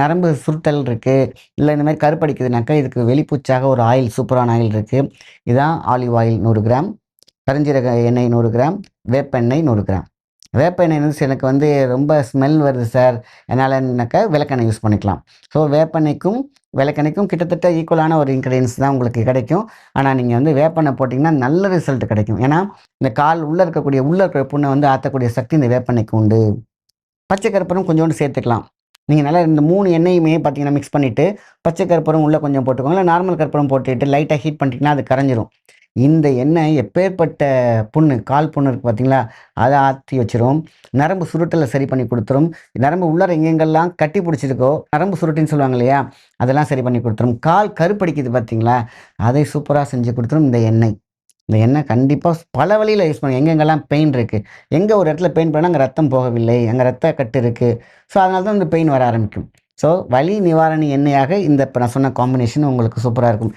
நரம்பு சுருட்டல் இருக்குது, இல்லை இந்த மாதிரி கருப்படிக்குதுனாக்கா இதுக்கு வெளிப்பூச்சாக ஒரு ஆயில், சூப்பரான ஆயில் இருக்குது. இதான் ஆலிவ் ஆயில் 100 கிராம், கரிஞ்சீரக எண்ணெய் 100 கிராம், வேப்ப எண்ணெய் 100 கிராம். வேப்ப எண்ணெய் வந்து எனக்கு வந்து ரொம்ப ஸ்மெல் வருது சார், அதனாலனாக்கா விளக்கெண்ணெய் யூஸ் பண்ணிக்கலாம். ஸோ வேப்பெண்ணெய்க்கும் விளக்கெண்ணெய்க்கும் கிட்டத்தட்ட ஈக்குவலான ஒரு இன்கிரியன்ஸ் தான் உங்களுக்கு கிடைக்கும். ஆனால் நீங்கள் வந்து வேப்பெண்ணெய் போட்டிங்கன்னா நல்ல ரிசல்ட் கிடைக்கும். ஏன்னா இந்த கால் உள்ளே இருக்கிற புண்ணை வந்து ஆற்றக்கூடிய சக்தி இந்த வேப்பெண்ணெய்க்கு உண்டு. பச்சை கற்பூரம் கொஞ்சோண்டு சேர்த்துக்கலாம். நீங்க நல்லா இந்த 3 எண்ணெயுமே பார்த்தீங்கன்னா, மிக்ஸ் பண்ணிட்டு, பச்சை கற்பூரம் உள்ள கொஞ்சம் போட்டுக்கோங்க. இல்ல நார்மல் கற்பூரம் போட்டுட்டு லைட்டா ஹீட் பண்ணிட்டீங்கன்னா, அது கரைஞ்சிரும். இந்த எண்ணெய் எப்பேர்ப்பட்ட புண்ணு, கால் புண்ணு இருக்கு பார்த்தீங்களா? அத ஆத்தி வச்சுரும். நரம்பு சுருட்டல சரி பண்ணி குடுத்துரும். நரம்பு உள்ளார எங்கெங்கெல்லாம் கட்டி புடிச்சிருக்கோ, நரம்பு சுருட்டின்னு சொல்லுவாங்க இல்லையா? அதெல்லாம் சரி பண்ணி குடுத்துரும். கால் கருப்படிக்குது பார்த்தீங்களா? அதை சூப்பரா செஞ்சு குடுத்துரும் இந்த எண்ணெய். இந்த எண்ணெய் கண்டிப்பா பல வழியில யூஸ் பண்ணுங்க. எங்கெங்கெல்லாம் பெயின் இருக்கு. எங்க ஒரு இடத்துல பெயின் பண்ணா அங்க ரத்தம் போகவில்லை. அங்க ரத்த கட்டு இருக்கு. ஸோ, அதனால தான் இந்த பெயின் வர ஆரம்பிக்கும். ஸோ, வலி நிவாரணி எண்ணெயாக இந்த இப்ப நான் சொன்ன காம்பினேஷன் உங்களுக்கு சூப்பரா இருக்கும்.